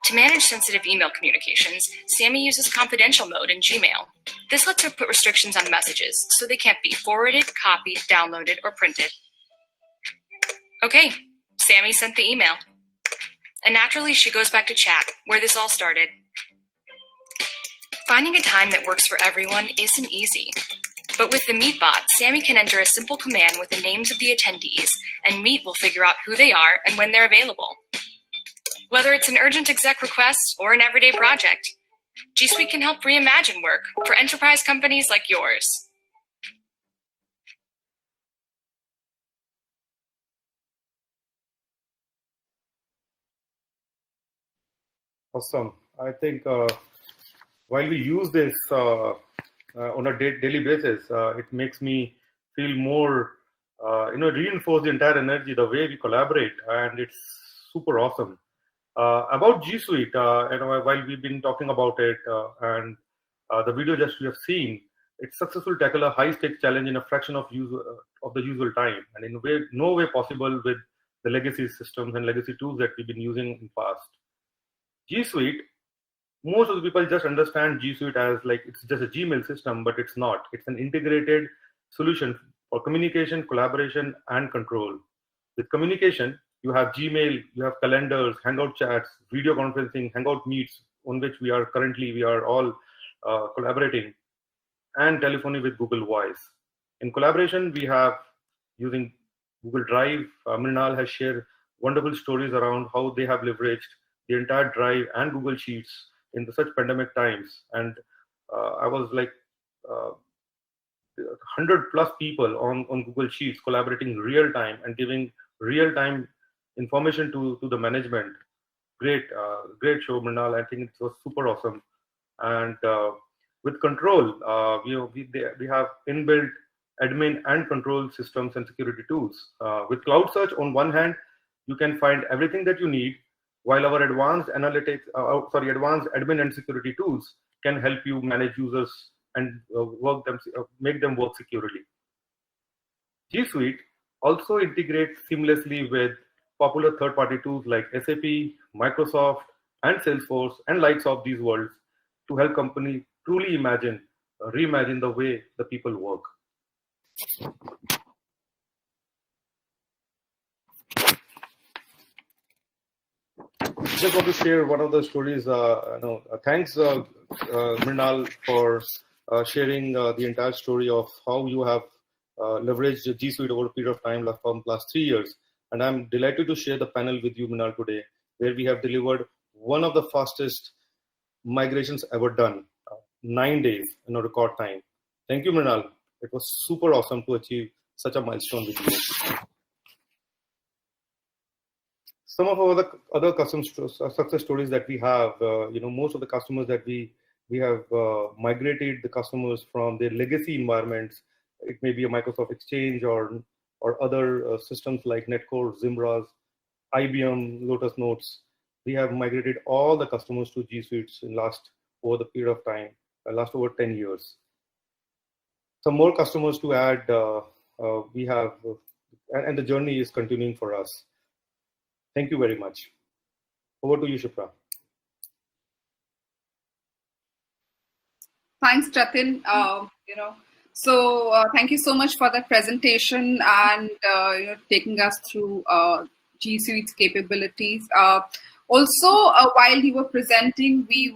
To manage sensitive email communications, Sammy uses confidential mode in Gmail. This lets her put restrictions on messages so they can't be forwarded, copied, downloaded, or printed. Okay, Sammy sent the email. And naturally, she goes back to chat, where this all started. Finding a time that works for everyone isn't easy. But with the Meet bot, Sammy can enter a simple command with the names of the attendees, and Meet will figure out who they are and when they're available. Whether it's an urgent exec request or an everyday project, G Suite can help reimagine work for enterprise companies like yours. Awesome. I think while we use this on a daily basis, it makes me feel more, reinforce the entire energy, the way we collaborate, and it's super awesome. About G Suite, while we've been talking about it, and the video just we have seen, it's successful to tackle a high-stakes challenge in a fraction of the usual time, and in no way possible with the legacy systems and legacy tools that we've been using in the past. G Suite, most of the people just understand G Suite as like it's just a Gmail system, but it's not. It's an integrated solution for communication, collaboration, and control. With communication, you have Gmail, you have calendars, Hangout chats, video conferencing, Hangout meets, on which we are all collaborating, and telephony with Google Voice. In collaboration, we have using Google Drive. Mrinal has shared wonderful stories around how they have leveraged the entire Drive and Google Sheets in such pandemic times. And I was like 100 plus people on Google Sheets collaborating real time and giving real time information to the management. Great show, Mrinal. I think it was super awesome. And with control, we have inbuilt admin and control systems and security tools. With Cloud Search, on one hand, you can find everything that you need, while our advanced admin and security tools can help you manage users and make them work securely. G Suite also integrates seamlessly with popular third-party tools like SAP, Microsoft, and Salesforce, and likes of these worlds to help companies truly reimagine the way the people work. Just want to share one of the stories. Thanks, Mrinal, for sharing the entire story of how you have leveraged G Suite over a period of time last 3 years. And I'm delighted to share the panel with you, Mrinal, today, where we have delivered one of the fastest migrations ever done, 9 days in a record time. Thank you, Mrinal. It was super awesome to achieve such a milestone with you. Some of our other custom success stories that we have, most of the customers that we have migrated the customers from their legacy environments. It may be a Microsoft Exchange or other systems like Netcore, Zimras, IBM, Lotus Notes. We have migrated all the customers to G Suites over the period of time, last over 10 years. Some more customers to add we have, and the journey is continuing for us. Thank you very much. Over to you, Shipra. Thanks, Jatin. Thank you so much for that presentation and taking us through G Suite's capabilities. Also, while you were presenting, we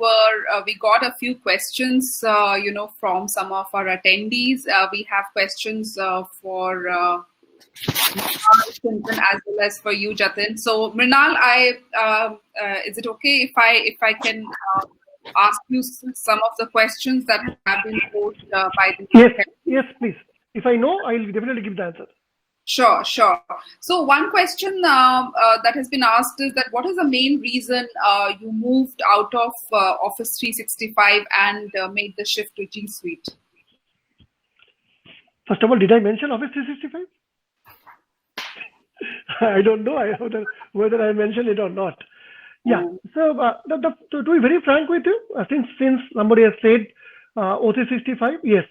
got a few questions, from some of our attendees. We have questions for Chintan as well as for you, Jatin. So, Mrinal, is it okay if I can ask you some of the questions that have been posed by the Yes, please. If I know, I'll definitely give the answer. Sure. So one question that has been asked is that what is the main reason you moved out of Office 365 and made the shift to G Suite? First of all, did I mention Office 365? I don't know whether I mentioned it or not. Yeah. So to be very frank with you, since somebody has said O365, yes.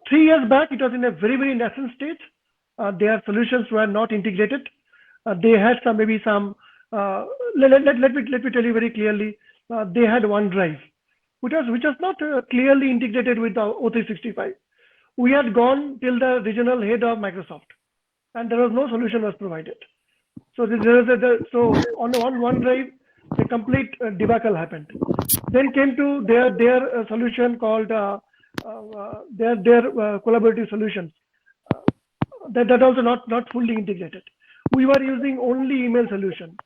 3 years back, it was in a very, very nascent stage. Their solutions were not integrated. They had let me tell you very clearly. They had OneDrive, which was not clearly integrated with the O365. We had gone till the regional head of Microsoft, and there was no solution was provided. So on OneDrive, a complete debacle happened. Then came to their solution called their collaborative solutions. That also not fully integrated. We were using only email solution.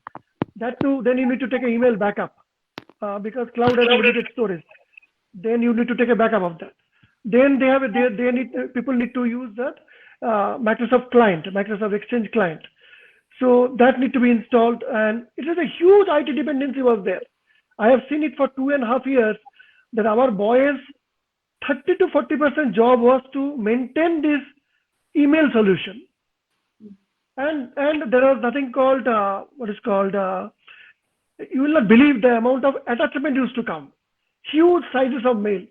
That too, then you need to take an email backup because cloud has limited storage. Then you need to take a backup of that. Then people need to use that Microsoft client, Microsoft Exchange client. So that need to be installed, and it is a huge IT dependency was there. I have seen it for 2.5 years that our boys 30 to 40% job was to maintain this email solution, and there was nothing called you will not believe the amount of attachment used to come, huge sizes of mail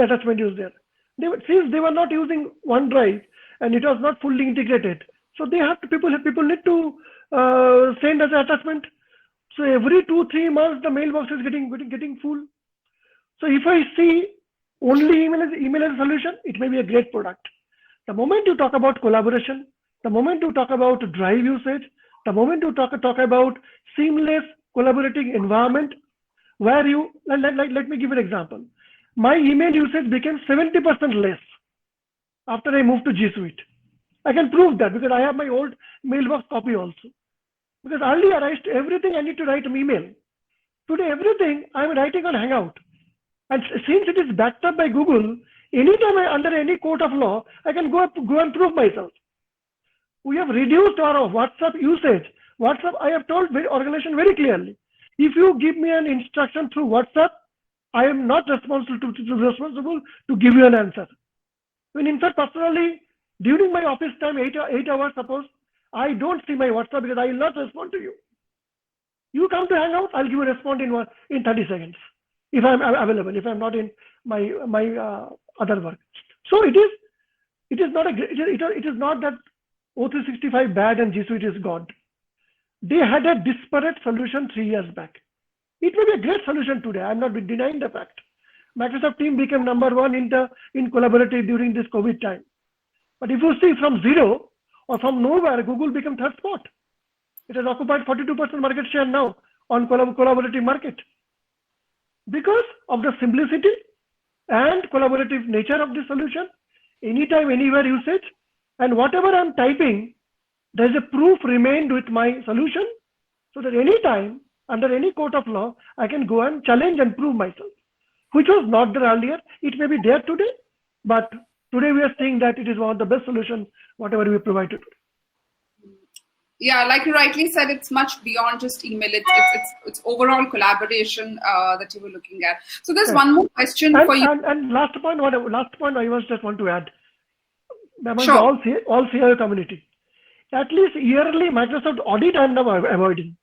attachment used there. Since they were not using OneDrive and it was not fully integrated, so they have to people need to send as an attachment. So every 2-3 months the mailbox is getting full. So if I see only email as a solution, it may be a great product. The moment you talk about collaboration, the moment you talk about drive usage, the moment you talk about seamless collaborating environment, where you let me give an example. My email usage became 70% less after I moved to G Suite. I can prove that because I have my old mailbox copy also. Because earlier everything I need to write an email. Today everything I'm writing on Hangout. And since it is backed up by Google, anytime under any court of law, I can go and prove myself. We have reduced our WhatsApp usage. WhatsApp, I have told organization very clearly. If you give me an instruction through WhatsApp, I am not responsible to give you an answer. When in fact, personally, during my office time, 8 hours, suppose, I don't see my WhatsApp because I will not respond to you. You come to Hangout, I'll give you a response in 30 seconds. If I'm available, if I'm not in my other work. So it is not that O365 bad and G Suite is God. They had a disparate solution 3 years back. It may be a great solution today. I'm not denying the fact. Microsoft team became number one in collaborative during this COVID time. But if you see from zero or from nowhere, Google became third spot. It has occupied 42% market share now on collaborative market. Because of the simplicity and collaborative nature of the solution, anytime, anywhere usage, and whatever I'm typing, there's a proof remained with my solution, so that anytime, under any court of law, I can go and challenge and prove myself, which was not there earlier. It may be there today, but today we are seeing that it is one of the best solutions, whatever we provide today. Yeah, like you rightly said, it's much beyond just email. It's overall collaboration that you were looking at. So there's one more question for you. And last point I just want to add. Among sure. all CIO community, at least yearly Microsoft audit I'm now avoiding.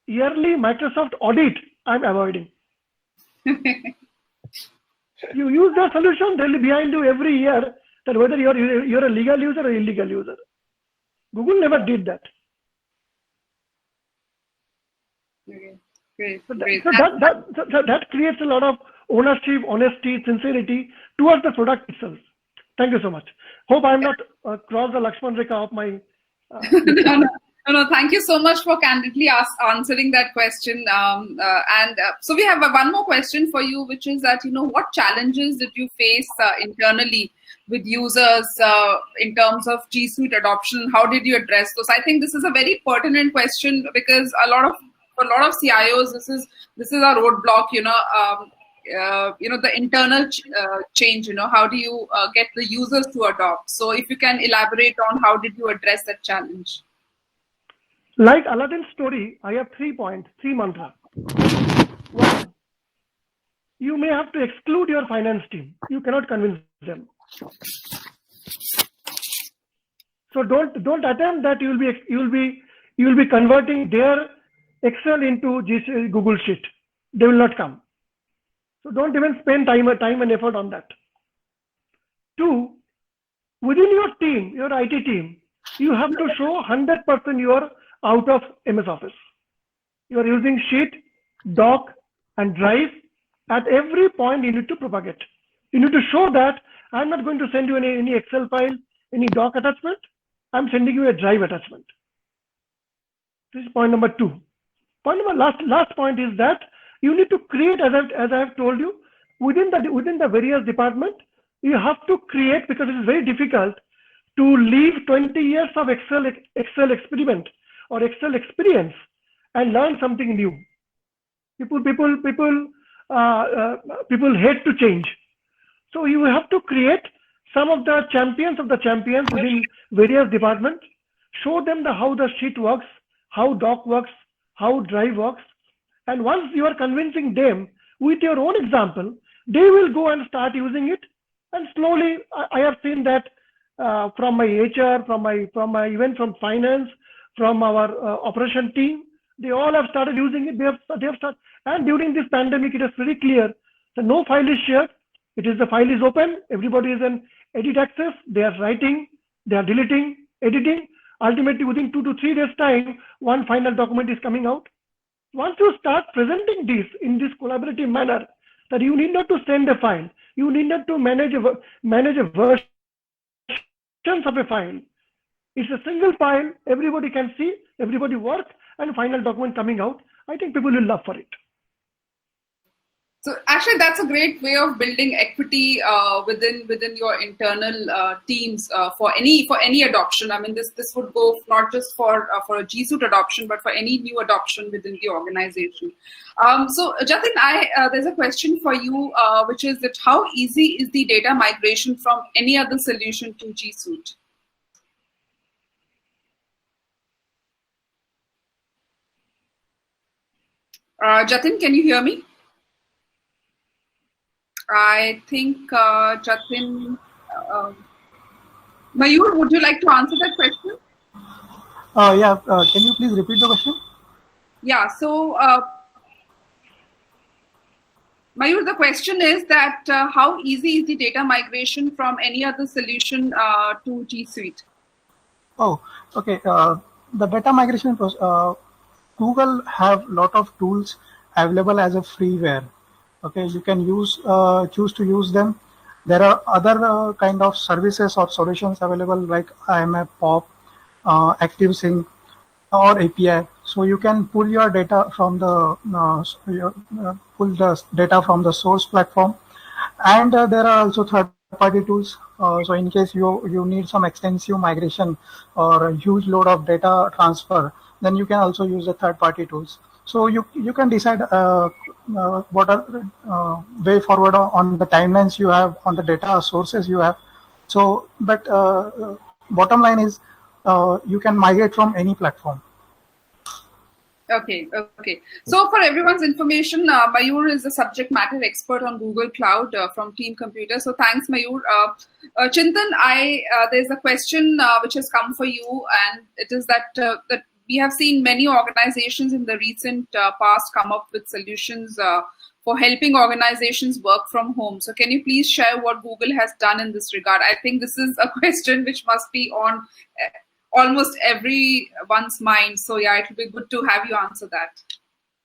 Yearly Microsoft audit I'm avoiding. You use the solution, they'll be behind you every year that whether you're a legal user or illegal user. Google never did that. Okay. Great. So that creates a lot of ownership, honesty, sincerity towards the product itself. Thank you so much. Hope I'm not crossed the Lakshman Rekha of my. No, thank you so much for candidly answering that question. So we have one more question for you, which is that, what challenges did you face internally with users in terms of G Suite adoption? How did you address those? I think this is a very pertinent question because for a lot of CIOs, this is a roadblock. the internal change? How do you get the users to adopt? So if you can elaborate on how did you address that challenge? Like Aladdin's story, I have 3 points, 3 mantras. One, you may have to exclude your finance team. You cannot convince them. So don't attempt that you will be converting their Excel into Google Sheet. They will not come. So don't even spend time and effort on that. 2, within your team, your IT team, you have to show 100% you are out of MS Office. You are using Sheet, Doc, and Drive. At every point, you need to propagate. You need to show that I'm not going to send you any Excel file, any Doc attachment. I'm sending you a Drive attachment. This is point number 2. Point number last point is that you need to create, as I have told you, within the various departments, you have to create, because it is very difficult to leave 20 years of Excel experiment or Excel experience and learn something new. People hate to change. So you have to create some of the champions within various departments, show them how the sheet works, how Doc works, how Drive works. And once you are convincing them with your own example, they will go and start using it. And slowly, I have seen that from my HR, from my even from finance, from our operation team, they all have started using it. They have started. And during this pandemic, it is very clear that no file is shared. The file is open. Everybody is in edit access. They are writing, they are deleting, editing. Ultimately, within 2 to 3 days' time, one final document is coming out. Once you start presenting this in this collaborative manner, that you need not to send a file, you need not to manage a version of a file. It's a single file. Everybody can see, everybody work, and final document coming out. I think people will love for it. So actually, that's a great way of building equity within your internal teams for any adoption. I mean, this would go not just for a G Suite adoption, but for any new adoption within the organization. So Jatin, there's a question for you, which is that how easy is the data migration from any other solution to G Suite? Jatin, can you hear me? I think Jatin, Mayur, would you like to answer that question? Can you please repeat the question? Yeah, so Mayur, the question is that how easy is the data migration from any other solution to G Suite? Oh, okay. The data migration process, Google have a lot of tools available as a freeware. Okay, you can choose to use them. There are other kind of services or solutions available like IMAP, POP, ActiveSync, or API. So you can pull your data from data from the source platform, and there are also third-party tools. So in case you need some extensive migration or a huge load of data transfer, then you can also use the third-party tools. So you can decide what are way forward on the timelines you have, on the data sources you have. So, but bottom line is you can migrate from any platform. Okay. So for everyone's information, Mayur is a subject matter expert on Google Cloud from Team Computer. So thanks, Mayur. Chintan, there's a question which has come for you, and it is that we have seen many organizations in the recent past come up with solutions for helping organizations work from home. So can you please share what Google has done in this regard? I think this is a question which must be on almost everyone's mind. So yeah, it would be good to have you answer that.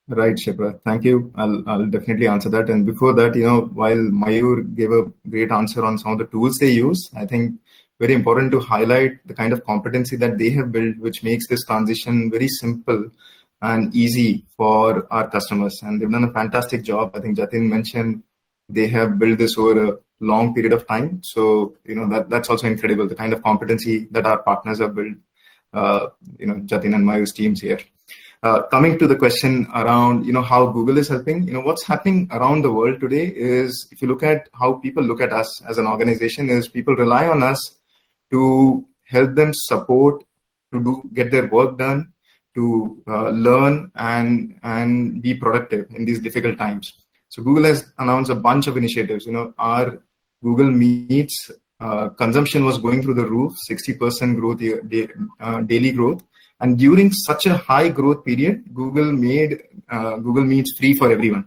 Right, Shipra. Thank you. I'll definitely answer that. And before that, while Mayur gave a great answer on some of the tools they use, I think very important to highlight the kind of competency that they have built, which makes this transition very simple and easy for our customers. And they've done a fantastic job. I think Jatin mentioned they have built this over a long period of time. So, that's also incredible, the kind of competency that our partners have built, Jatin and Mayur's teams here. Coming to the question around, how Google is helping, what's happening around the world today is, if you look at how people look at us as an organization, is people rely on us to help them support, to get their work done, to learn and be productive in these difficult times. So Google has announced a bunch of initiatives. Our Google Meets consumption was going through the roof, 60% growth, daily growth. And during such a high growth period, Google made Google Meets free for everyone.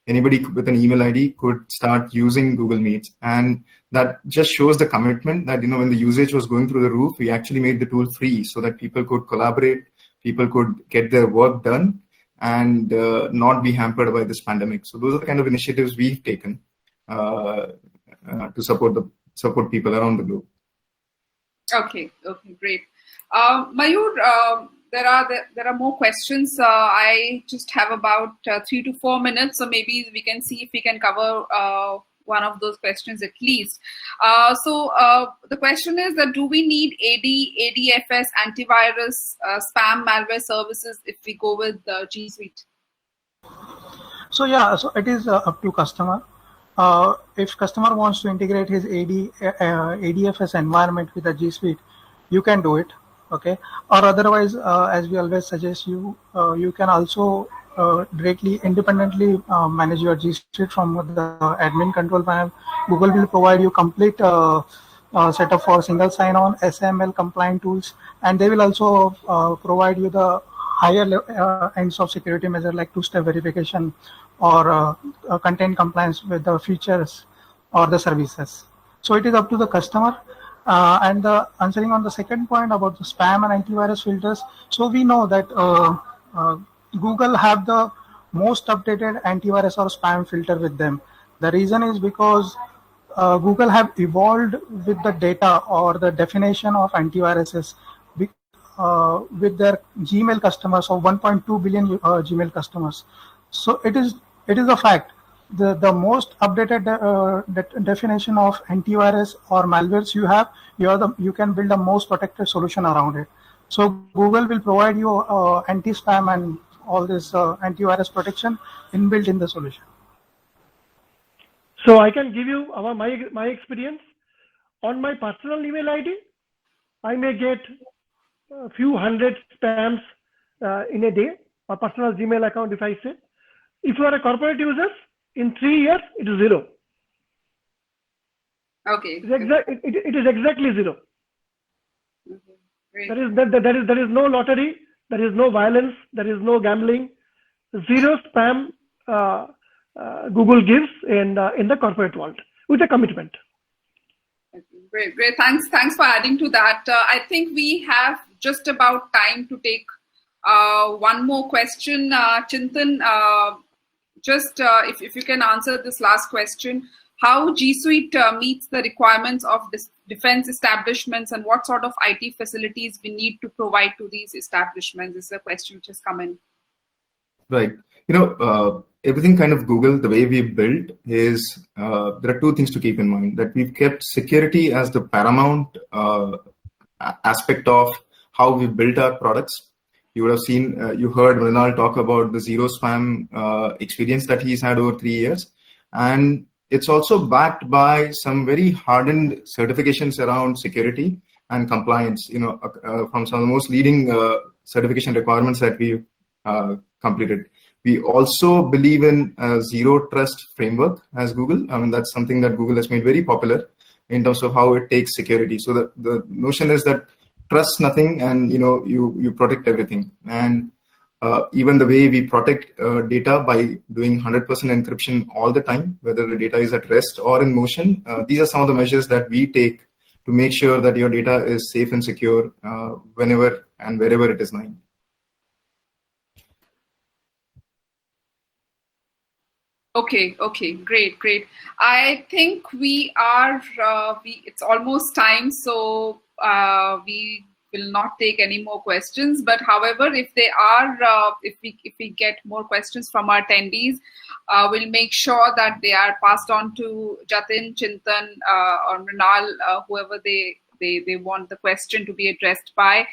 Anybody with an email ID could start using Google Meets. And that just shows the commitment that, when the usage was going through the roof, we actually made the tool free so that people could collaborate, people could get their work done and not be hampered by this pandemic. So those are the kind of initiatives we've taken to support people around the globe. Okay, great. Mayur, there are more questions. I just have about 3 to 4 minutes, so maybe we can see if we can cover one of those questions at least. So the question is that, do we need ADFS, antivirus, spam, malware services if we go with G Suite? So it is up to customer. If customer wants to integrate his ADFS environment with the G Suite, you can do it. Okay, or otherwise, as we always suggest, you can also directly, independently manage your G Suite from the admin control panel. Google will provide you complete setup for single sign-on, SML compliant tools, and they will also provide you the higher ends of security measure like two-step verification or content compliance with the features or the services. So it is up to the customer. And answering on the second point about the spam and antivirus filters, so we know that Google have the most updated antivirus or spam filter with them. The reason is because Google have evolved with the data or the definition of antiviruses with their Gmail customers of 1.2 billion Gmail customers. So it is a fact. The most updated definition of antivirus or malwares you have, you can build a most protected solution around it. So Google will provide you anti-spam and all this antivirus protection inbuilt in the solution. So I can give you my experience. On my personal email ID, I may get a few hundred spams in a day, a personal Gmail account if I say. If you are a corporate user, in 3 years, it is 0. Okay. It is exactly 0. Great. There is no lottery, there is no violence, there is no gambling. 0 spam Google gives in the corporate world with a commitment. Great. Thanks for adding to that. I think we have just about time to take one more question. Chintan, just if you can answer this last question, how G Suite meets the requirements of defense establishments and what sort of IT facilities we need to provide to these establishments is a question which has come in. Right. Everything kind of Google, the way we built is, there are two things to keep in mind. That we've kept security as the paramount aspect of how we built our products. You would have seen, you heard Mrinal talk about the zero spam experience that he's had over 3 years. And it's also backed by some very hardened certifications around security and compliance, from some of the most leading certification requirements that we've completed. We also believe in a zero trust framework as Google. I mean, that's something that Google has made very popular in terms of how it takes security. So the notion is that trust nothing and you protect everything. And even the way we protect data by doing 100% encryption all the time, whether the data is at rest or in motion, these are some of the measures that we take to make sure that your data is safe and secure whenever and wherever it is lying. Okay, great. I think we are, it's almost time, so we will not take any more questions. But however, if they are, if we get more questions from our attendees, we'll make sure that they are passed on to Jatin, Chintan, or Mrinal, whoever they they want the question to be addressed by.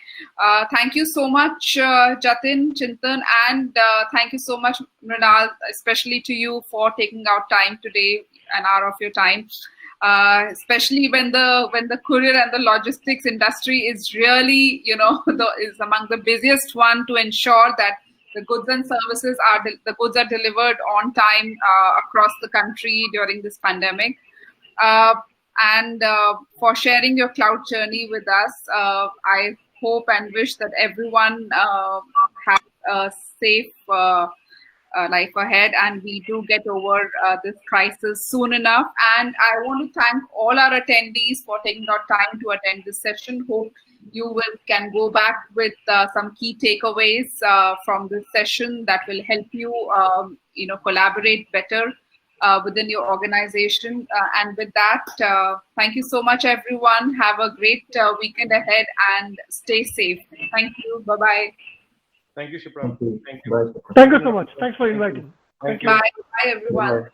Thank you so much, Jatin, Chintan, and thank you so much, Mrinal, especially to you for taking out time today, an hour of your time. Especially when the courier and the logistics industry is really, is among the busiest one to ensure that the goods and services are delivered on time across the country during this pandemic. And for sharing your cloud journey with us. I hope and wish that everyone has a safe life ahead, and we do get over this crisis soon enough. And I want to thank all our attendees for taking out time to attend this session. Hope you can go back with some key takeaways from this session that will help you, collaborate better within your organization. And with that, thank you so much, everyone. Have a great weekend ahead and stay safe. Thank you. Bye-bye. Thank you, Shipra. Thank you. Bye. Thank you so much. Thanks for inviting. Thank you. Bye. Bye, everyone. Bye.